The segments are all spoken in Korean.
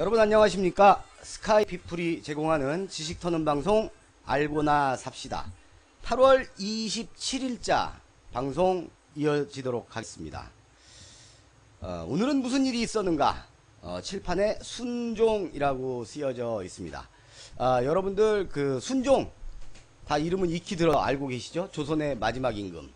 여러분 안녕하십니까? 스카이피플이 제공하는 지식 터는 방송 알고나 삽시다. 8월 27일자 방송 이어지도록 하겠습니다. 오늘은 무슨 일이 있었는가? 칠판에 순종이라고 쓰여져 있습니다. 여러분들 그 순종 다 이름은 익히 들어 알고 계시죠? 조선의 마지막 임금.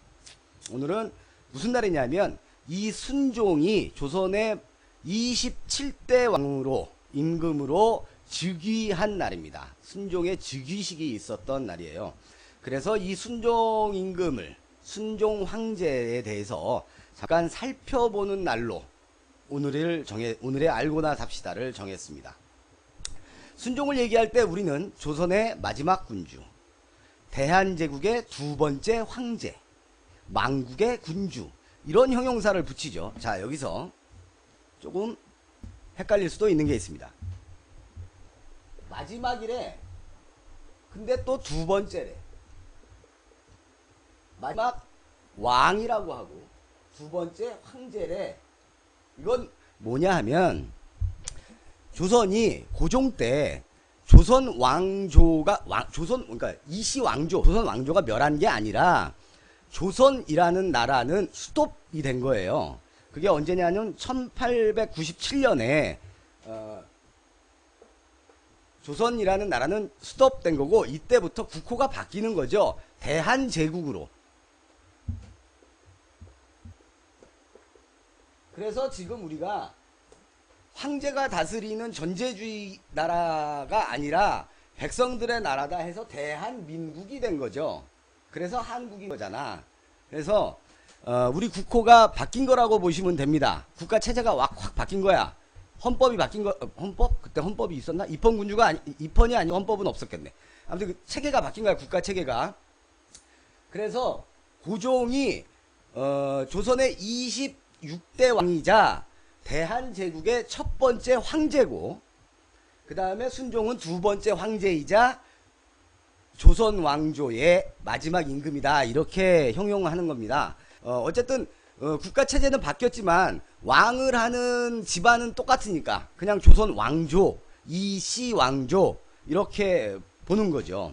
오늘은 무슨 날이냐면 이 순종이 조선의 27대 왕으로 임금으로 즉위한 날입니다. 순종의 즉위식이 있었던 날이에요. 그래서 이 순종 임금을, 순종 황제에 대해서 잠깐 살펴보는 날로 오늘의 알고나 삽시다를 정했습니다. 순종을 얘기할 때 우리는 조선의 마지막 군주, 대한제국의 두 번째 황제, 망국의 군주, 이런 형용사를 붙이죠. 자, 여기서 조금 헷갈릴 수도 있는 게 있습니다. 마지막이래. 근데 또 두 번째래. 마지막 왕이라고 하고 두 번째 황제래. 이건 뭐냐 하면 조선이 고종 때 조선 왕조가 그러니까 이시 왕조, 조선 왕조가 멸한 게 아니라 조선이라는 나라는 스톱이 된 거예요. 그게 언제냐면 1897년에 조선이라는 나라는 스톱된 거고, 이때부터 국호가 바뀌는 거죠. 대한제국으로. 그래서 지금 우리가 황제가 다스리는 전제주의 나라가 아니라 백성들의 나라다 해서 대한민국이 된 거죠. 그래서 한국인 거잖아. 그래서 우리 국호가 바뀐 거라고 보시면 됩니다. 국가 체제가 확 바뀐 거야. 헌법이 바뀐 거, 헌법? 그때 헌법이 있었나? 입헌군주가 입헌이 아니고 헌법은 없었겠네. 아무튼 그 체계가 바뀐 거야, 국가 체계가. 그래서 고종이 조선의 26대 왕이자 대한제국의 첫 번째 황제고, 그 다음에 순종은 두 번째 황제이자 조선 왕조의 마지막 임금이다, 이렇게 형용하는 겁니다. 어쨌든 국가 체제는 바뀌었지만 왕을 하는 집안은 똑같으니까 그냥 조선 왕조, 이시 왕조, 이렇게 보는 거죠.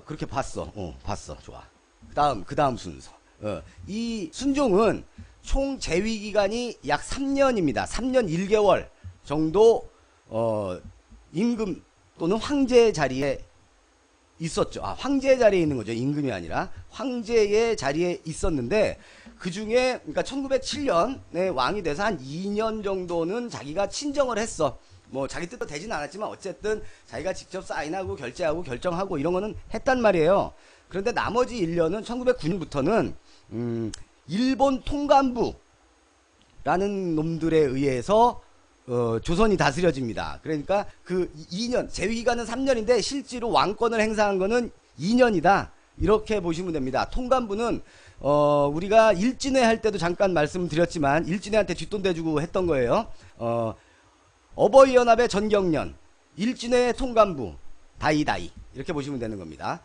그렇게 봤어. 봤어. 좋아. 그 다음 순서. 이 순종은 총 재위 기간이 약 3년입니다. 3년 1개월 정도 임금 또는 황제 자리에 있었죠. 황제 자리에 있는 거죠. 임금이 아니라 황제의 자리에 있었는데, 그 중에 그러니까 1907년에 왕이 돼서 한 2년 정도는 자기가 친정을 했어. 뭐 자기 뜻도 되진 않았지만 어쨌든 자기가 직접 사인하고 결제하고 결정하고 이런 거는 했단 말이에요. 그런데 나머지 1년은 1909년부터는 일본 통감부라는 놈들에 의해서 조선이 다스려집니다. 그러니까 그 2년, 재위기간은 3년인데 실제로 왕권을 행사한 거는 2년이다. 이렇게 보시면 됩니다. 통감부는 우리가 일진회 할 때도 잠깐 말씀드렸지만 일진회한테 뒷돈 대주고 했던 거예요. 어버이연합의 전경련, 일진회의 통감부, 다이다이, 이렇게 보시면 되는 겁니다.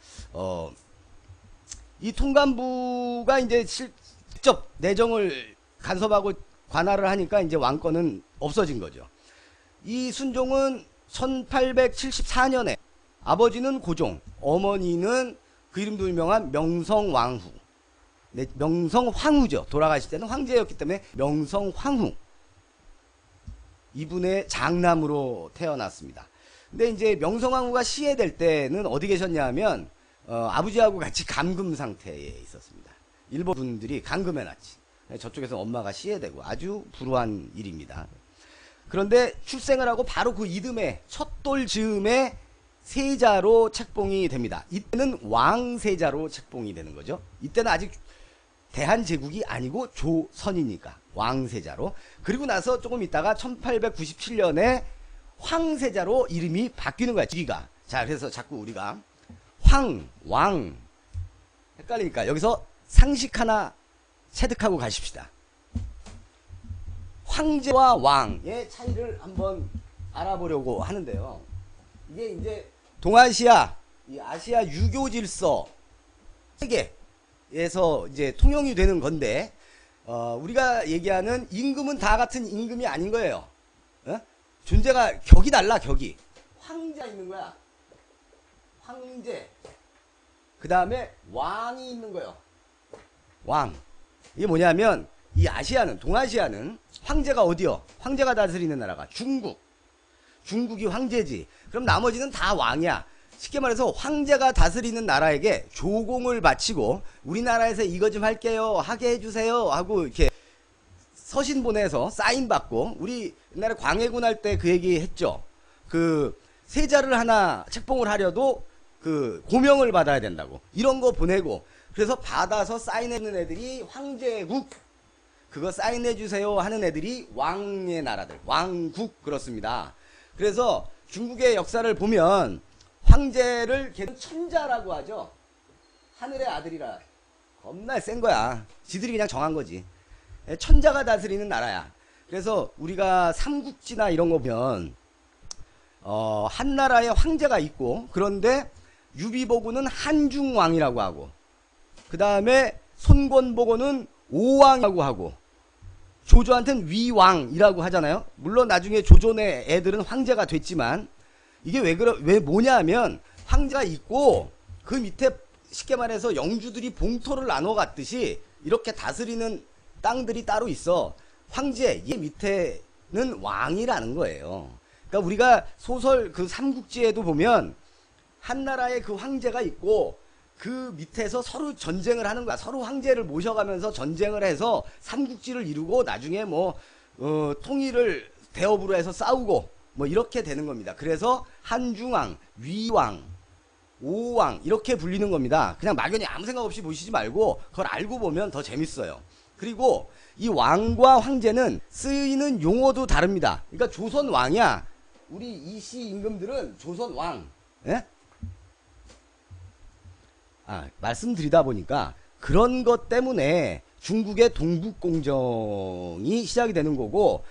이 통감부가 이제 직접 내정을 간섭하고 관할을 하니까 이제 왕권은 없어진 거죠. 이 순종은 1874년에 아버지는 고종, 어머니는 그 이름도 유명한 명성왕후, 명성황후죠. 돌아가실 때는 황제였기 때문에 명성황후, 이분의 장남으로 태어났습니다. 근데 이제 명성황후가 시해될 때는 어디 계셨냐 하면 아버지하고 같이 감금 상태에 있었습니다. 일본 분들이 감금해놨지. 저쪽에서 엄마가 시해되고 아주 불우한 일입니다. 그런데 출생을 하고 바로 그 이듬해 첫돌 즈음에 세자로 책봉이 됩니다. 이때는 왕세자로 책봉이 되는 거죠. 이때는 아직 대한제국이 아니고 조선이니까 왕세자로. 그리고 나서 조금 있다가 1897년에 황세자로 이름이 바뀌는 거야, 직위가. 자, 그래서 자꾸 우리가 왕 헷갈리니까 여기서 상식 하나 체득하고 가십시다. 황제와 왕의 차이를 한번 알아보려고 하는데요. 이게 이제 동아시아, 이 아시아 유교 질서 세계에서 이제 통용이 되는 건데, 우리가 얘기하는 임금은 다 같은 임금이 아닌 거예요. 어? 존재가 격이 달라. 격이. 황제가 있는 거야. 황제. 그 다음에 왕이 있는 거예요. 왕. 이게 뭐냐면 이 아시아는, 동아시아는 황제가 어디요? 황제가 다스리는 나라가 중국. 중국이 황제지. 그럼 나머지는 다 왕이야. 쉽게 말해서 황제가 다스리는 나라에게 조공을 바치고 우리나라에서 이거 좀 할게요, 하게 해주세요 하고 이렇게 서신 보내서 사인 받고, 우리 옛날에 광해군 할 때 그 얘기 했죠. 그 세자를 하나 책봉을 하려도 그 고명을 받아야 된다고, 이런 거 보내고, 그래서 받아서 사인해주는 애들이 황제국, 그거 사인해주세요 하는 애들이 왕의 나라들, 왕국. 그렇습니다. 그래서 중국의 역사를 보면 황제를 걔는 천자라고 하죠. 하늘의 아들이라. 겁나 센 거야. 지들이 그냥 정한 거지. 천자가 다스리는 나라야. 그래서 우리가 삼국지나 이런 거 보면 한 나라에 황제가 있고, 그런데 유비보고는 한중왕이라고 하고, 그 다음에 손권보고는 오왕이라고 하고, 조조한테는 위왕이라고 하잖아요. 물론 나중에 조조네 애들은 황제가 됐지만, 이게 왜 뭐냐 하면, 황제가 있고 그 밑에 쉽게 말해서 영주들이 봉토를 나눠 갔듯이 이렇게 다스리는 땅들이 따로 있어. 황제 얘 밑에는 왕이라는 거예요. 그러니까 우리가 소설 그 삼국지에도 보면 한 나라에 그 황제가 있고 그 밑에서 서로 전쟁을 하는 거야. 서로 황제를 모셔가면서 전쟁을 해서 삼국지를 이루고 나중에 뭐 통일을 대업으로 해서 싸우고 뭐 이렇게 되는 겁니다. 그래서 한중왕, 위왕, 오왕 이렇게 불리는 겁니다. 그냥 막연히 아무 생각 없이 보시지 말고 그걸 알고 보면 더 재밌어요. 그리고 이 왕과 황제는 쓰이는 용어도 다릅니다. 그러니까 조선 왕이야. 우리 이씨 임금들은 조선 왕. 예? 말씀드리다 보니까 그런 것 때문에 중국의 동북공정이 시작이 되는 거고,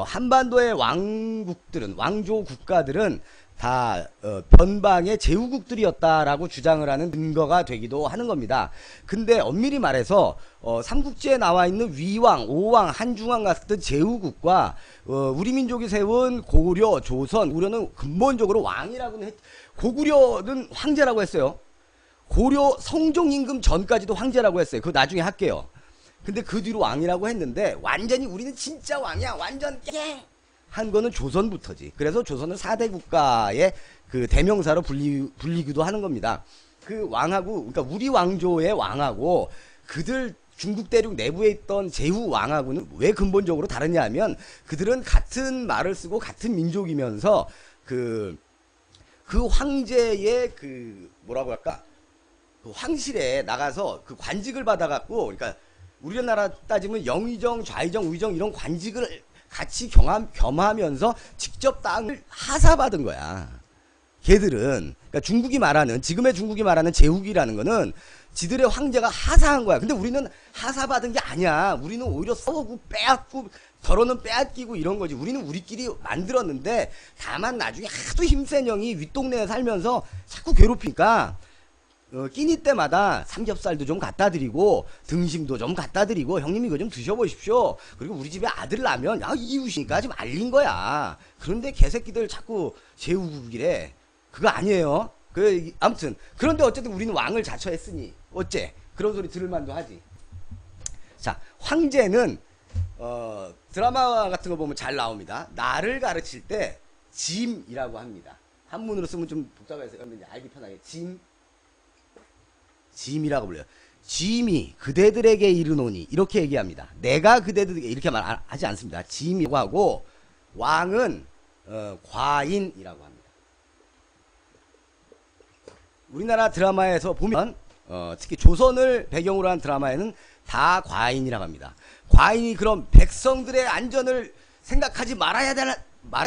한반도의 왕국들은, 왕조 국가들은 다 변방의 제후국들이었다라고 주장을 하는 근거가 되기도 하는 겁니다. 근데 엄밀히 말해서 삼국지에 나와 있는 위왕, 오왕, 한중왕 같은 제후국과 우리 민족이 세운 고구려, 조선, 우려는 근본적으로 왕이라고는 고구려는 황제라고 했어요. 고려 성종임금 전까지도 황제라고 했어요. 그거 나중에 할게요. 근데 그 뒤로 왕이라고 했는데, 완전히 우리는 진짜 왕이야, 완전 한 거는 조선부터지. 그래서 조선은 4대 국가의 그 대명사로 불리기도 하는 겁니다. 그 왕하고, 그러니까 우리 왕조의 왕하고 그들 중국 대륙 내부에 있던 제후 왕하고는 왜 근본적으로 다르냐 하면, 그들은 같은 말을 쓰고 같은 민족이면서 그 황제의 그 뭐라고 할까, 그 황실에 나가서 그 관직을 받아갖고, 그러니까 우리나라 따지면 영의정, 좌의정, 우의정 이런 관직을 같이 겸하면서 직접 땅을 하사받은 거야. 걔들은. 그러니까 중국이 말하는, 지금의 중국이 말하는 제국이라는 거는 지들의 황제가 하사한 거야. 근데 우리는 하사받은 게 아니야. 우리는 오히려 써오고 빼앗고 덜어는 빼앗기고 이런 거지. 우리는 우리끼리 만들었는데, 다만 나중에 하도 힘센 형이 윗동네에 살면서 자꾸 괴롭히니까 끼니 때마다 삼겹살도 좀 갖다 드리고 등심도 좀 갖다 드리고, 형님 이거 좀 드셔보십시오. 그리고 우리 집에 아들 나면 이웃이니까 좀 알린 거야. 그런데 개새끼들 자꾸 제후국이래. 그거 아니에요. 아무튼 그런데 어쨌든 우리는 왕을 자처했으니 어째 그런 소리 들을 만도 하지. 자, 황제는 드라마 같은 거 보면 잘 나옵니다. 나를 가르칠 때 짐이라고 합니다. 한문으로 쓰면 좀 복잡해서 알기 편하게 짐이라고 불려요. 짐이 그대들에게 이르노니 이렇게 얘기합니다. 내가 그대들에게 이렇게 말하지 않습니다. 짐이라고 하고, 왕은 과인이라고 합니다. 우리나라 드라마에서 보면 특히 조선을 배경으로 한 드라마에는 다 과인이라고 합니다. 과인이 그럼 백성들의 안전을 생각하지 말아야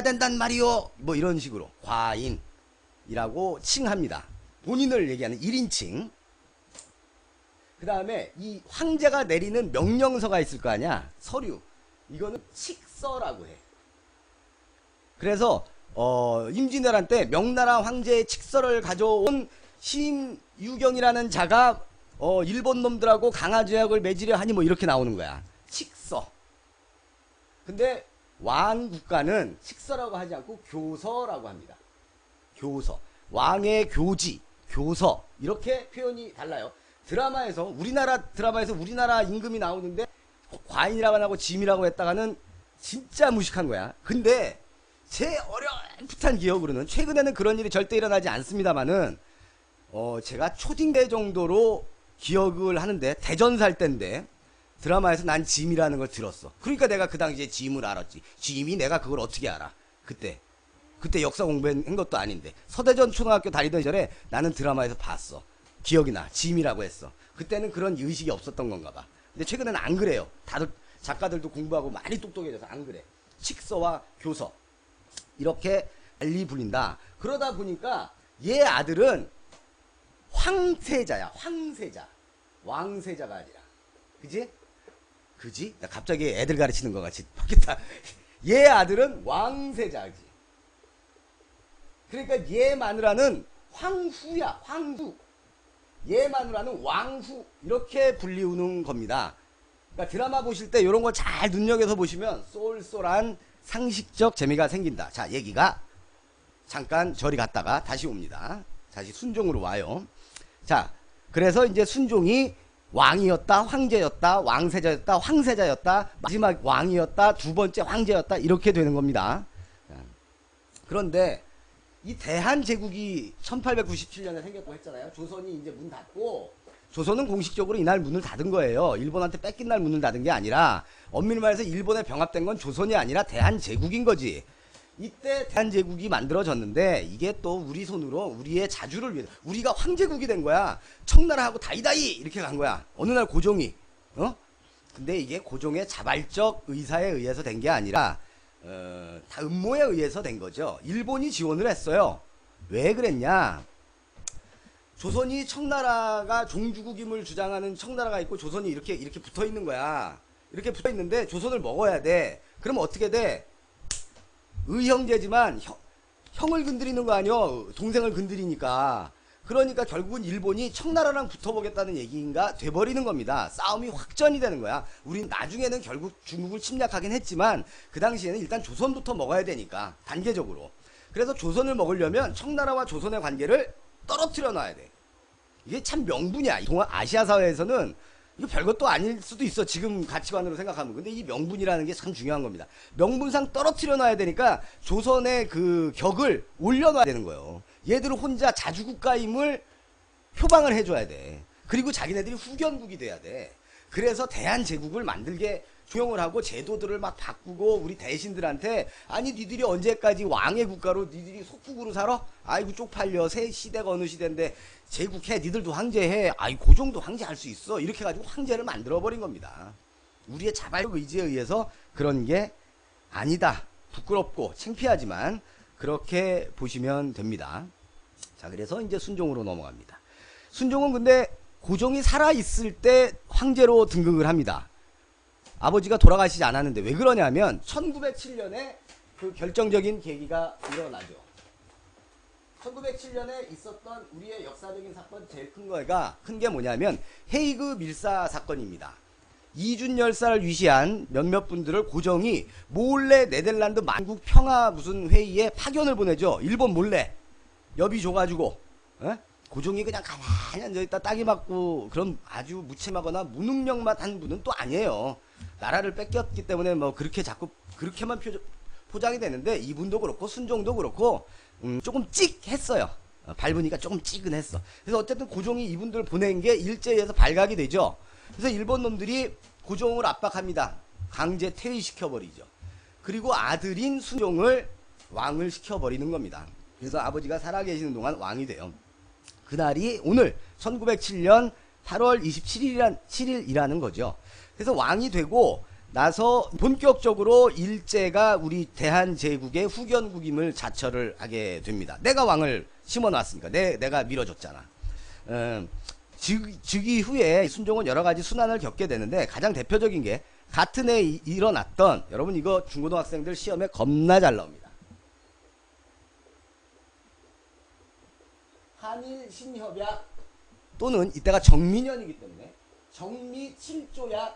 된단 말이요, 뭐 이런 식으로 과인이라고 칭합니다. 본인을 얘기하는 1인칭. 그 다음에 이 황제가 내리는 명령서가 있을 거 아니야, 서류. 이거는 칙서라고 해. 그래서 임진왜란 때 명나라 황제의 칙서를 가져온 심유경이라는 자가 일본 놈들하고 강화제약을 맺으려 하니 뭐 이렇게 나오는 거야. 칙서. 근데 왕 국가는 칙서라고 하지 않고 교서라고 합니다. 교서. 왕의 교지, 교서. 이렇게 표현이 달라요. 드라마에서, 우리나라 드라마에서 우리나라 임금이 나오는데 과인이라고 하고 짐이라고 했다가는 진짜 무식한 거야. 근데 제 어렴풋한 기억으로는 최근에는 그런 일이 절대 일어나지 않습니다만은 제가 초딩 때 정도로 기억을 하는데, 대전 살 때인데 드라마에서 난 짐이라는 걸 들었어. 그러니까 내가 그 당시에 짐을 알았지. 짐이 내가 그걸 어떻게 알아? 그때 역사 공부한 것도 아닌데 서대전 초등학교 다니던 시절에 나는 드라마에서 봤어. 기억이 나. 짐이라고 했어. 그때는 그런 의식이 없었던 건가 봐. 근데 최근에는 안 그래요. 다들 작가들도 공부하고 많이 똑똑해져서 안 그래. 칙서와 교서 이렇게 달리 불린다. 그러다 보니까 얘 아들은 황세자야. 황세자. 왕세자가 아니라. 그지? 나 갑자기 애들 가르치는 것 같이 바뀌었다. 얘 아들은 왕세자지. 그러니까 얘 마누라는 황후야. 황후. 얘 마누라는 왕후. 이렇게 불리우는 겁니다. 그러니까 드라마 보실 때 이런 거 잘 눈여겨서 보시면 쏠쏠한 상식적 재미가 생긴다. 자, 얘기가 잠깐 저리 갔다가 다시 옵니다. 다시 순종으로 와요. 자, 그래서 이제 순종이 왕이었다, 황제였다, 왕세자였다, 황세자였다, 마지막 왕이었다, 두 번째 황제였다, 이렇게 되는 겁니다. 그런데 이 대한제국이 1897년에 생겼고 했잖아요. 조선이 이제 문 닫고, 조선은 공식적으로 이날 문을 닫은 거예요. 일본한테 뺏긴 날 문을 닫은 게 아니라, 엄밀히 말해서 일본에 병합된 건 조선이 아니라 대한제국인 거지. 이때 대한제국이 만들어졌는데 이게 또 우리 손으로 우리의 자주를 위해 우리가 황제국이 된 거야. 청나라하고 다이다이 이렇게 간 거야. 어느 날 고종이 근데 이게 고종의 자발적 의사에 의해서 된 게 아니라 다 음모에 의해서 된 거죠. 일본이 지원을 했어요. 왜 그랬냐? 조선이 청나라가 종주국임을 주장하는 청나라가 있고 조선이 이렇게 붙어 있는 거야. 이렇게 붙어 있는데 조선을 먹어야 돼. 그럼 어떻게 돼? 의형제지만 형을 건드리는 거 아니요? 동생을 건드리니까. 그러니까 결국은 일본이 청나라랑 붙어보겠다는 얘기인가 돼버리는 겁니다. 싸움이 확전이 되는 거야. 우린 나중에는 결국 중국을 침략하긴 했지만 그 당시에는 일단 조선부터 먹어야 되니까 단계적으로. 그래서 조선을 먹으려면 청나라와 조선의 관계를 떨어뜨려 놔야 돼. 이게 참 명분이야. 동아시아 사회에서는 이거 별것도 아닐 수도 있어. 지금 가치관으로 생각하면. 근데 이 명분이라는 게 참 중요한 겁니다. 명분상 떨어뜨려 놔야 되니까 조선의 그 격을 올려놔야 되는 거예요. 얘들은 혼자 자주국가임을 표방을 해줘야 돼. 그리고 자기네들이 후견국이 돼야 돼. 그래서 대한제국을 만들게 조용을 하고 제도들을 막 바꾸고 우리 대신들한테 아니 니들이 언제까지 왕의 국가로 니들이 속국으로 살아? 아이고 쪽팔려. 새 시대가 어느 시대인데 제국해. 니들도 황제해. 아이 고종도 황제할 수 있어. 이렇게 해가지고 황제를 만들어버린 겁니다. 우리의 자발적 의지에 의해서 그런 게 아니다. 부끄럽고 창피하지만 그렇게 보시면 됩니다. 자, 그래서 이제 순종으로 넘어갑니다. 순종은 근데 고종이 살아있을 때 황제로 등극을 합니다. 아버지가 돌아가시지 않았는데 왜 그러냐면 1907년에 그 결정적인 계기가 일어나죠. 1907년에 있었던 우리의 역사적인 사건 제일 큰 게 뭐냐면 헤이그 밀사 사건입니다. 이준열사를 위시한 몇몇 분들을 고종이 몰래 네덜란드 만국 평화 무슨 회의에 파견을 보내죠. 일본 몰래 여비 줘가지고 고종이 그냥 가만히 앉아있다 딱이 맞고 그런 아주 무책임하거나 무능력만 한 분은 또 아니에요. 나라를 뺏겼기 때문에 뭐 그렇게 자꾸 그렇게만 포장이 되는데 이분도 그렇고 순종도 그렇고 조금 찍했어요. 밟으니까 조금 찍은 했어. 그래서 어쨌든 고종이 이분들 보낸 게 일제에서 발각이 되죠. 그래서 일본 놈들이 고종을 압박합니다. 강제 퇴위시켜버리죠. 그리고 아들인 순종을 왕을 시켜버리는 겁니다. 그래서 아버지가 살아계시는 동안 왕이 돼요. 그날이 오늘 1907년 8월 27일이라는 거죠. 그래서 왕이 되고 나서 본격적으로 일제가 우리 대한제국의 후견국임을 자처를 하게 됩니다. 내가 왕을 심어놨으니까 내가 밀어줬잖아. 즉위 후에 순종은 여러가지 순환을 겪게 되는데 가장 대표적인 게 같은 해에 일어났던, 여러분 이거 중고등학생들 시험에 겁나 잘 나옵니다. 한일 신협약 또는 이때가 정민년이기 때문에 정미 7조약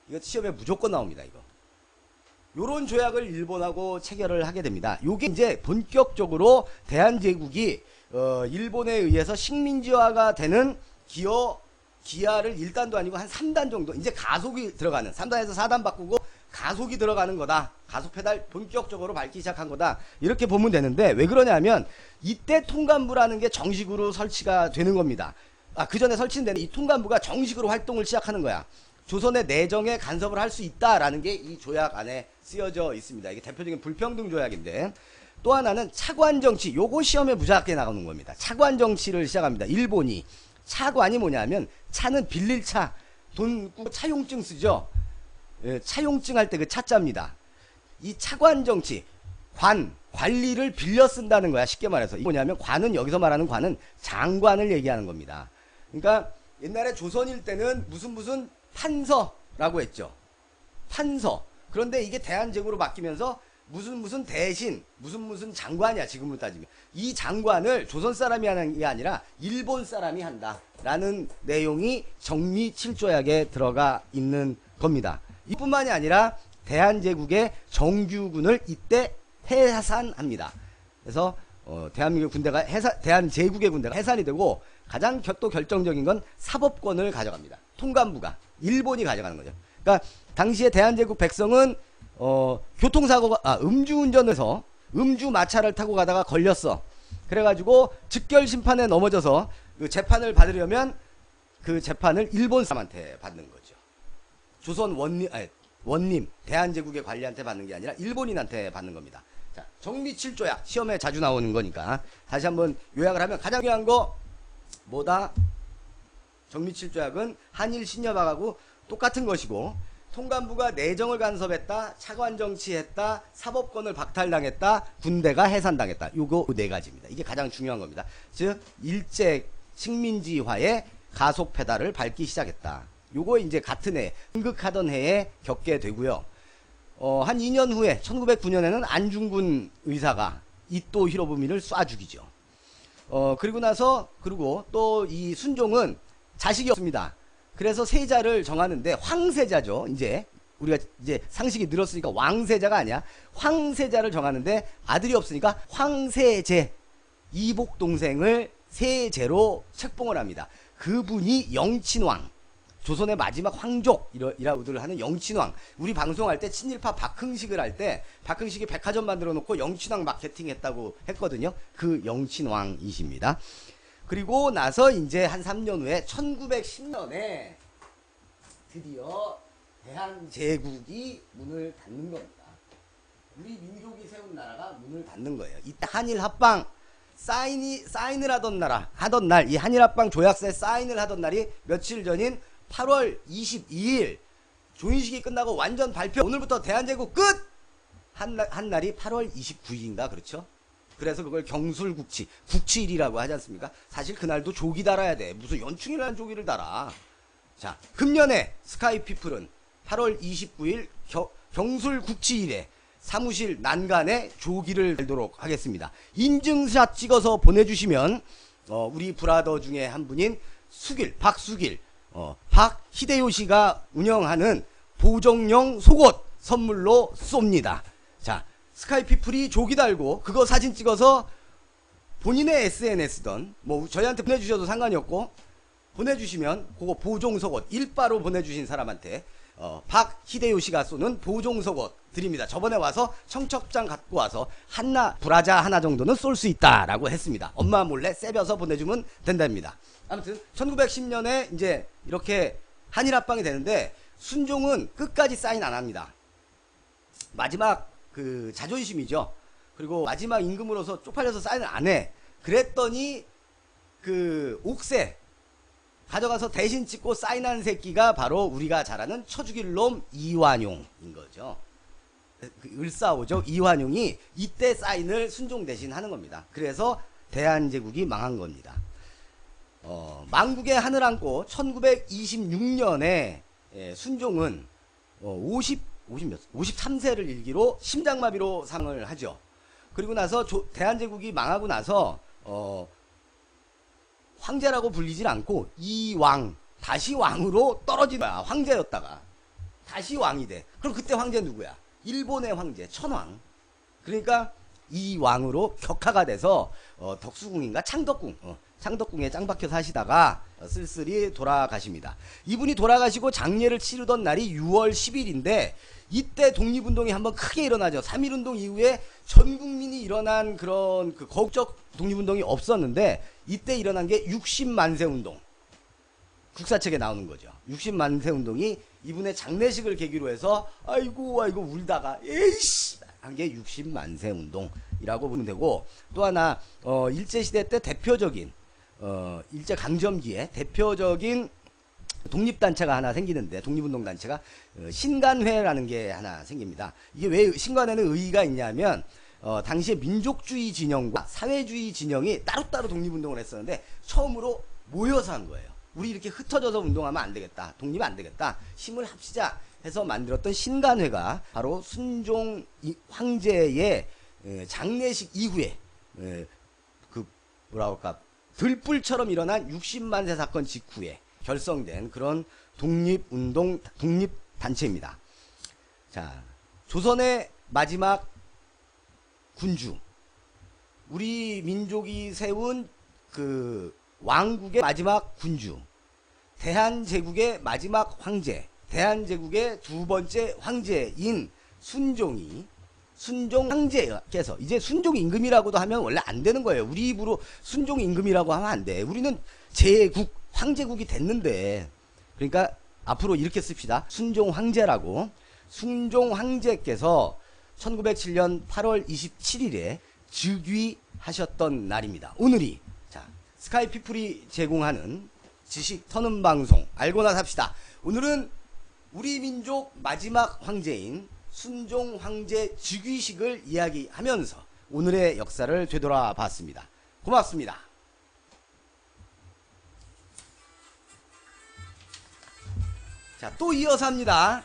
이거 시험에 무조건 나옵니다. 이거. 요런 조약을 일본하고 체결을 하게 됩니다. 요게 이제 본격적으로 대한제국이 일본에 의해서 식민지화가 되는 기아를 1단도 아니고 한 3단 정도 이제 가속이 들어가는 3단에서 4단 바꾸고 가속이 들어가는 거다. 가속 페달 본격적으로 밟기 시작한 거다. 이렇게 보면 되는데 왜 그러냐면 이때 통감부라는 게 정식으로 설치가 되는 겁니다. 그 전에 설치는 되는 이 통감부가 정식으로 활동을 시작하는 거야. 조선의 내정에 간섭을 할 수 있다라는 게 이 조약 안에 쓰여져 있습니다. 이게 대표적인 불평등 조약인데 또 하나는 차관정치. 요거 시험에 무지하게 나오는 겁니다. 차관정치를 시작합니다. 일본이. 차관이 뭐냐면 차는 빌릴 차. 돈 차용증 쓰죠. 예, 차용증 할 때 그 차자입니다. 이 차관정치. 관리를 빌려 쓴다는 거야. 쉽게 말해서. 이게 뭐냐면 관은 여기서 말하는 관은 장관을 얘기하는 겁니다. 그러니까 옛날에 조선일 때는 무슨 판서라고 했죠. 판서. 그런데 이게 대한제국으로 바뀌면서 무슨 대신 무슨 장관이야. 지금으로 따지면 이 장관을 조선 사람이 하는 게 아니라 일본 사람이 한다 라는 내용이 정미 7조약에 들어가 있는 겁니다. 이뿐만이 아니라 대한제국의 정규군을 이때 해산합니다. 그래서 대한민국 군대가 대한제국의 군대가 해산이 되고 가장 또 결정적인 건 사법권을 가져갑니다. 통감부가 일본이 가져가는 거죠. 그러니까 당시에 대한제국 백성은 교통사고가 음주운전을 해서 음주마차를 타고 가다가 걸렸어. 그래가지고 즉결심판에 넘어져서 그 재판을 받으려면 그 재판을 일본 사람한테 받는 거죠. 조선 원님 대한제국의 관리한테 받는 게 아니라 일본인한테 받는 겁니다. 자, 정미 7조약 시험에 자주 나오는 거니까 다시 한번 요약을 하면 가장 중요한 거 뭐다? 정미 7조약은 한일 신협약하고 똑같은 것이고 통감부가 내정을 간섭했다, 차관정치했다, 사법권을 박탈당했다, 군대가 해산당했다. 요거 네 가지입니다. 이게 가장 중요한 겁니다. 즉 일제 식민지화의 가속 페달을 밟기 시작했다. 요거 이제 같은 해, 흥극하던 해에 겪게 되고요. 한 2년 후에 1909년에는 안중근 의사가 이토 히로부미를 쏴 죽이죠. 그리고 또 이 순종은 자식이 없습니다. 그래서 세자를 정하는데 황세자죠. 이제 우리가 이제 상식이 늘었으니까 왕세자가 아니야. 황세자를 정하는데 아들이 없으니까 황세제 이복 동생을 세제로 책봉을 합니다. 그분이 영친왕. 조선의 마지막 황족이라고들 하는 영친왕. 우리 방송할 때 친일파 박흥식을 할 때 박흥식이 백화점 만들어 놓고 영친왕 마케팅 했다고 했거든요. 그 영친왕이십니다. 그리고 나서 이제 한 3년 후에 1910년에 드디어 대한제국이 문을 닫는 겁니다. 우리 민족이 세운 나라가 문을 닫는 거예요. 이때 한일 합방 사인을 하던 날, 이 한일 합방 조약서에 사인을 하던 날이 며칠 전인 8월 22일 조인식이 끝나고 완전 발표. 오늘부터 대한제국 끝! 한 날이 8월 29일인가 그렇죠? 그래서 그걸 경술국치, 국치일이라고 하지 않습니까? 사실 그날도 조기 달아야 돼. 무슨 연충이라는 조기를 달아. 자, 금년에 스카이피플은 8월 29일 경술국치일에 사무실 난간에 조기를 달도록 하겠습니다. 인증샷 찍어서 보내주시면 우리 브라더 중에 한 분인 박수길, 박히데요시가 운영하는 보정용 속옷 선물로 쏩니다. 자, 스카이피플이 조기 달고 그거 사진 찍어서 본인의 SNS든 뭐 저희한테 보내주셔도 상관이 없고 보내주시면 그거 보종속옷 일바로 보내주신 사람한테 박히데요시가 쏘는 보종속옷 드립니다. 저번에 와서 청첩장 갖고 와서 브라자 하나 정도는 쏠 수 있다라고 했습니다. 엄마 몰래 세벼서 보내주면 된답니다. 아무튼 1910년에 이제 이렇게 한일합방이 되는데 순종은 끝까지 사인 안 합니다. 마지막 그 자존심이죠. 그리고 마지막 임금으로서 쪽팔려서 사인을 안 해. 그랬더니 그 옥새 가져가서 대신 찍고 사인한 새끼가 바로 우리가 잘 아는 쳐죽일 놈 이완용인 거죠. 그 을사오죠. 이완용이 이때 사인을 순종 대신 하는 겁니다. 그래서 대한제국이 망한 겁니다. 망국의 하늘 안고 1926년에 순종은 53세를 일기로 심장마비로 사망을 하죠. 그리고 나서 대한제국이 망하고 나서 황제라고 불리질 않고 이왕 다시 왕으로 떨어진 거야. 황제였다가 다시 왕이 돼. 그럼 그때 황제 누구야? 일본의 황제 천황. 그러니까 이 왕으로 격하가 돼서 덕수궁인가 창덕궁, 창덕궁에 짱 박혀 사시다가 쓸쓸히 돌아가십니다. 이분이 돌아가시고 장례를 치르던 날이 6월 10일인데 이때 독립운동이 한번 크게 일어나죠. 3.1운동 이후에 전 국민이 일어난 그런 그 거국적 독립운동이 없었는데 이때 일어난 게 60만세 운동. 국사책에 나오는 거죠. 60만세 운동이 이분의 장례식을 계기로 해서 아이고 울다가 에이씨 한 게 60만세 운동이라고 보면 되고, 또 하나 일제시대 때 대표적인 일제강점기에 대표적인 독립단체가 하나 생기는데, 독립운동단체가 신간회라는 게 하나 생깁니다. 이게 왜 신간회는 의의가 있냐면 당시에 민족주의 진영과 사회주의 진영이 따로따로 독립운동을 했었는데 처음으로 모여서 한 거예요. 우리 이렇게 흩어져서 운동하면 안 되겠다. 독립 안 되겠다. 힘을 합시다 해서 만들었던 신간회가 바로 순종 황제의 장례식 이후에 그 뭐라고 할까 들불처럼 일어난 60만세 사건 직후에 결성된 그런 독립운동 독립단체입니다. 자, 조선의 마지막 군주, 우리 민족이 세운 그 왕국의 마지막 군주, 대한제국의 마지막 황제, 대한제국의 두 번째 황제인 순종이, 순종 황제께서, 이제 순종 임금이라고도 하면 원래 안 되는 거예요. 우리 입으로 순종 임금이라고 하면 안 돼. 우리는 제국 황제국이 됐는데, 그러니까 앞으로 이렇게 씁시다. 순종 황제라고. 순종 황제께서 1907년 8월 27일에 즉위하셨던 날입니다. 오늘이. 자, 스카이피플이 제공하는 지식 터는 방송, 알고나 삽시다. 오늘은 우리 민족 마지막 황제인 순종 황제 즉위식을 이야기하면서 오늘의 역사를 되돌아 봤습니다. 고맙습니다. 자, 또 이어서 합니다.